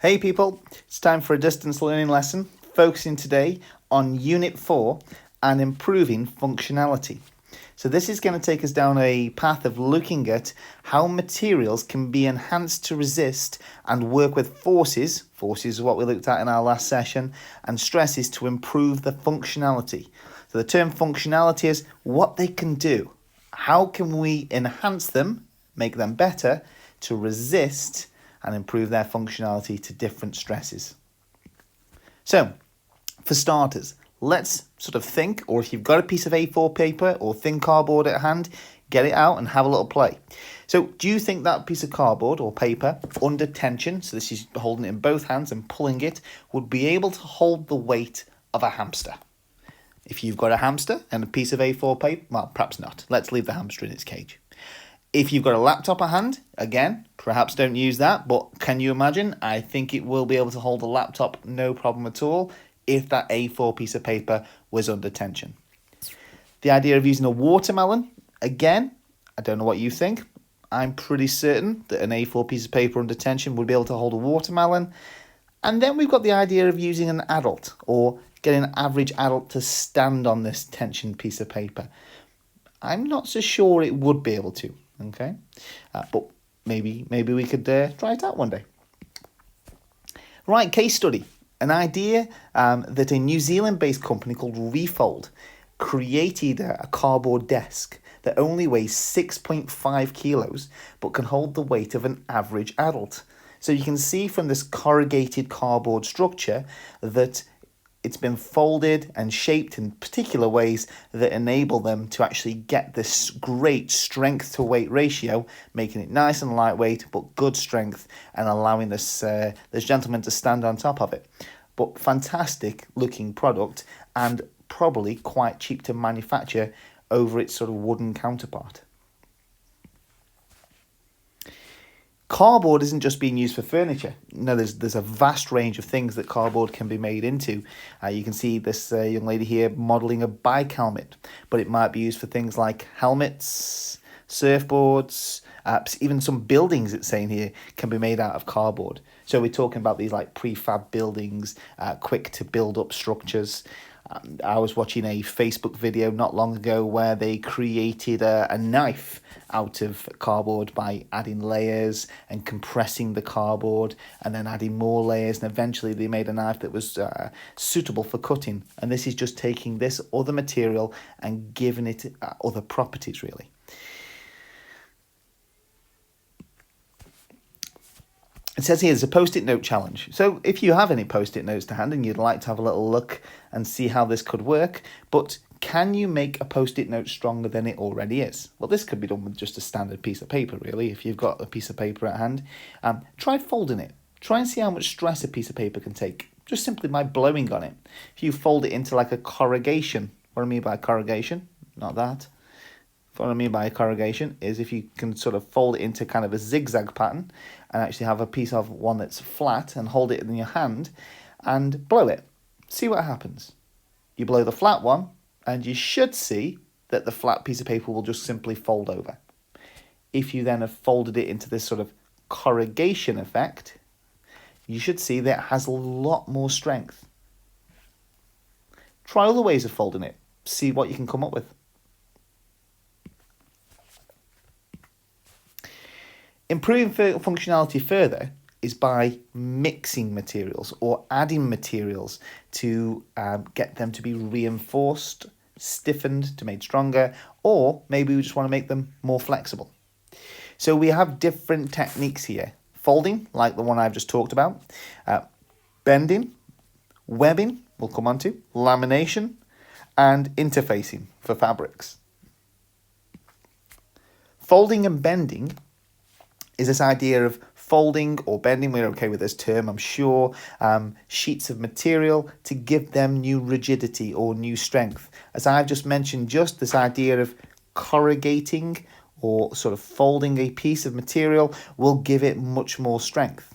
Hey people, it's time for a distance learning lesson focusing today on Unit 4 and improving functionality. So this is going to take us down a path of looking at how materials can be enhanced to resist and work with forces is what we looked at in our last session, and stresses to improve the functionality. So the term functionality is what they can do. How can we enhance them, make them better, to resist and improve their functionality to different stresses. So, for starters, let's sort of think, or if you've got a piece of A4 paper or thin cardboard at hand, get it out and have a little play. So, do you think that piece of cardboard or paper under tension, so this is holding it in both hands and pulling it, would be able to hold the weight of a hamster? If you've got a hamster and a piece of A4 paper, well, perhaps not. Let's leave the hamster in its cage. If you've got a laptop at hand, again, perhaps don't use that, but can you imagine? I think it will be able to hold a laptop no problem at all if that A4 piece of paper was under tension. The idea of using a watermelon, again, I don't know what you think. I'm pretty certain that an A4 piece of paper under tension would be able to hold a watermelon. And then we've got the idea of using an adult or getting an average adult to stand on this tension piece of paper. I'm not so sure it would be able to. Okay, but maybe we could try it out one day. Right, case study. An idea that a New Zealand-based company called Refold created a cardboard desk that only weighs 6.5 kilos but can hold the weight of an average adult. So you can see from this corrugated cardboard structure that it's been folded and shaped in particular ways that enable them to actually get this great strength to weight ratio, making it nice and lightweight, but good strength, and allowing this gentleman to stand on top of it. But fantastic looking product, and probably quite cheap to manufacture over its sort of wooden counterpart. Cardboard isn't just being used for furniture. No, there's a vast range of things that cardboard can be made into. You can see this young lady here modelling a bike helmet, but it might be used for things like helmets, surfboards, even some buildings, it's saying here, can be made out of cardboard. So we're talking about these like prefab buildings, quick to build up structures. I was watching a Facebook video not long ago where they created a knife out of cardboard by adding layers and compressing the cardboard and then adding more layers, and eventually they made a knife that was suitable for cutting. And this is just taking this other material and giving it other properties, really. It says here there's a post-it note challenge. So if you have any post-it notes to hand and you'd like to have a little look and see how this could work, but can you make a post-it note stronger than it already is? Well, this could be done with just a standard piece of paper, really. If you've got a piece of paper at hand, try folding it. Try and see how much stress a piece of paper can take, just simply by blowing on it. If you fold it into like a corrugation, what I mean by corrugation, not that. What I mean by corrugation is if you can sort of fold it into kind of a zigzag pattern and actually have a piece of one that's flat and hold it in your hand and blow it. See what happens. You blow the flat one and you should see that the flat piece of paper will just simply fold over. If you then have folded it into this sort of corrugation effect, you should see that it has a lot more strength. Try other ways of folding it. See what you can come up with. Improving functionality further is by mixing materials or adding materials to get them to be reinforced, stiffened to made stronger, or maybe we just want to make them more flexible. So we have different techniques here. Folding, like the one I've just talked about, bending, webbing, we'll come on to, lamination, and interfacing for fabrics. Folding and bending is this idea of folding or bending, we're okay with this term, I'm sure, sheets of material to give them new rigidity or new strength. As I've just mentioned, just this idea of corrugating or sort of folding a piece of material will give it much more strength.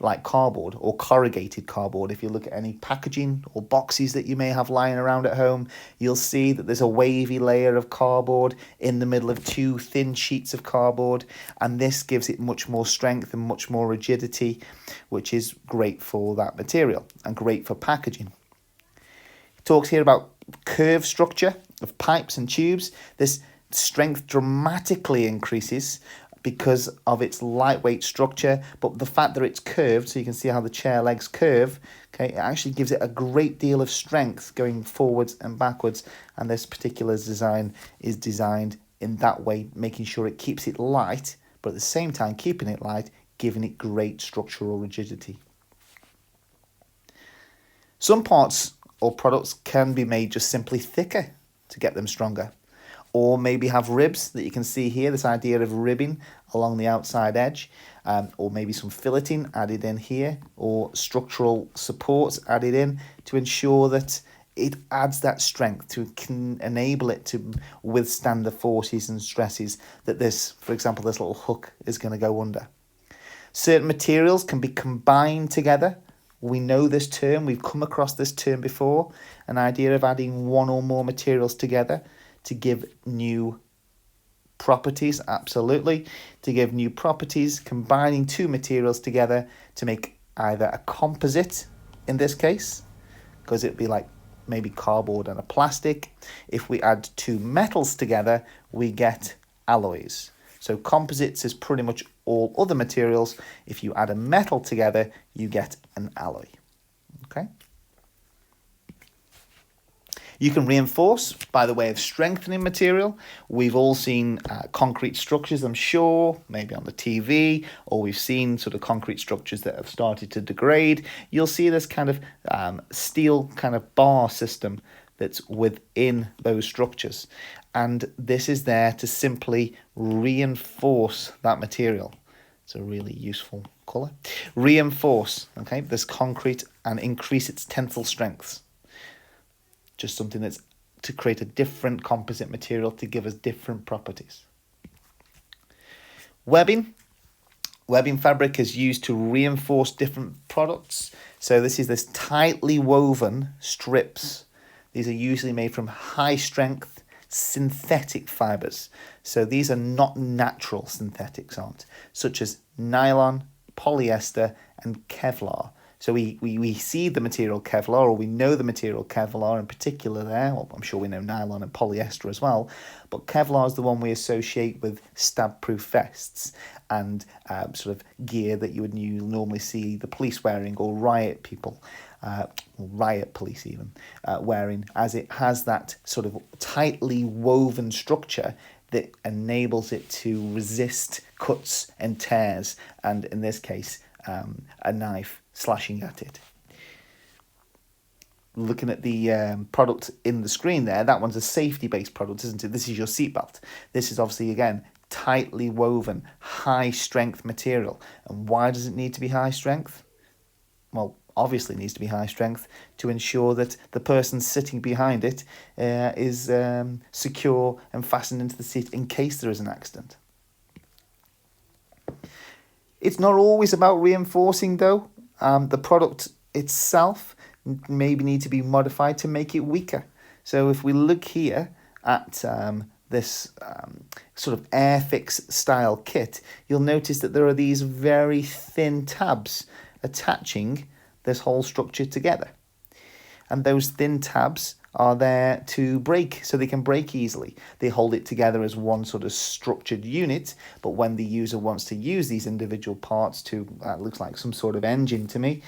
like cardboard or corrugated cardboard. If you look at any packaging or boxes that you may have lying around at home, you'll see that there's a wavy layer of cardboard in the middle of two thin sheets of cardboard, and this gives it much more strength and much more rigidity, which is great for that material and great for packaging. It talks here about curved structure of pipes and tubes. This strength dramatically increases because of its lightweight structure, but the fact that it's curved, so you can see how the chair legs curve, okay, it actually gives it a great deal of strength going forwards and backwards, and this particular design is designed in that way, making sure it keeps it light, but at the same time keeping it light, giving it great structural rigidity. Some parts or products can be made just simply thicker to get them stronger, or maybe have ribs that you can see here, this idea of ribbing along the outside edge, or maybe some filleting added in here, or structural supports added in to ensure that it adds that strength to can enable it to withstand the forces and stresses that this, for example, this little hook is going to go under. Certain materials can be combined together. We know this term, we've come across this term before, an idea of adding one or more materials together to give new properties, absolutely. To give new properties, combining two materials together to make either a composite, in this case, because it'd be like maybe cardboard and a plastic. If we add two metals together, we get alloys. So composites is pretty much all other materials. If you add a metal together, you get an alloy. Okay. You can reinforce by the way of strengthening material. We've all seen concrete structures, I'm sure, maybe on the TV, or we've seen sort of concrete structures that have started to degrade. You'll see this kind of steel kind of bar system that's within those structures. And this is there to simply reinforce that material. It's a really useful colour. Reinforce, okay, this concrete and increase its tensile strengths. Just something that's to create a different composite material to give us different properties. Webbing. Webbing fabric is used to reinforce different products. So this tightly woven strips. These are usually made from high strength synthetic fibers. So these are not natural synthetics, aren't, such as nylon, polyester, and Kevlar. So we see the material Kevlar, or we know the material Kevlar in particular there. Well, I'm sure we know nylon and polyester as well. But Kevlar is the one we associate with stab-proof vests and sort of gear that you would normally see the police wearing, or riot people, riot police even, wearing, as it has that sort of tightly woven structure that enables it to resist cuts and tears, and in this case, a knife slashing at it. Looking at the product in the screen there, that one's a safety-based product, isn't it? This is your seatbelt. This is obviously, again, tightly woven, high-strength material. And why does it need to be high strength? Well, obviously it needs to be high strength to ensure that the person sitting behind it is secure and fastened into the seat in case there is an accident. It's not always about reinforcing, though. The product itself maybe need to be modified to make it weaker. So if we look here at this sort of Airfix style kit, you'll notice that there are these very thin tabs attaching this whole structure together. And those thin tabs are there to break, so they can break easily. They hold it together as one sort of structured unit, but when the user wants to use these individual parts to, looks like some sort of engine to me,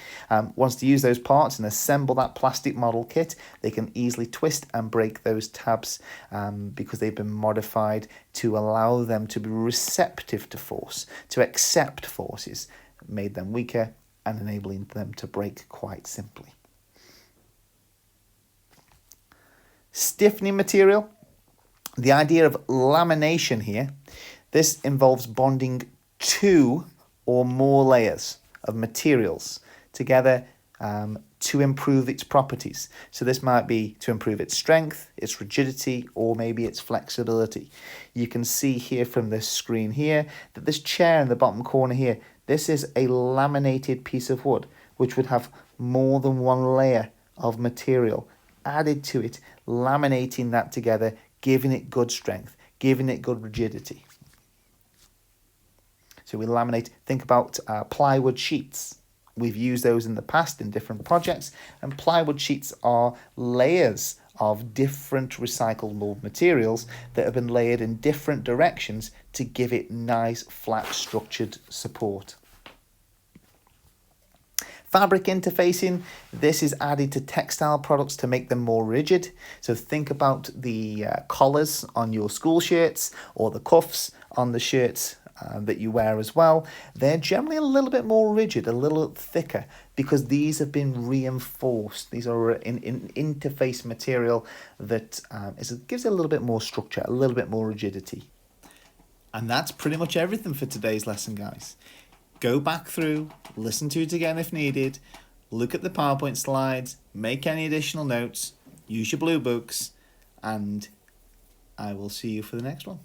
wants to use those parts and assemble that plastic model kit, they can easily twist and break those tabs because they've been modified to allow them to be receptive to force, to accept forces, made them weaker and enabling them to break quite simply. Stiffening material, the idea of lamination here, this involves bonding two or more layers of materials together to improve its properties. So this might be to improve its strength, its rigidity, or maybe its flexibility. You can see here from this screen here that this chair in the bottom corner here This is a laminated piece of wood, which would have more than one layer of material added to it, laminating that together, giving it good strength, giving it good rigidity. So we laminate, think about plywood sheets. We've used those in the past in different projects, and plywood sheets are layers of different recyclable materials that have been layered in different directions to give it nice, flat, structured support. Fabric interfacing, this is added to textile products to make them more rigid. So think about the collars on your school shirts or the cuffs on the shirts that you wear as well. They're generally a little bit more rigid, a little thicker, because these have been reinforced. These are in interface material that gives it a little bit more structure, a little bit more rigidity. And that's pretty much everything for today's lesson, guys. Go back through, listen to it again if needed, look at the PowerPoint slides, make any additional notes, use your blue books, and I will see you for the next one.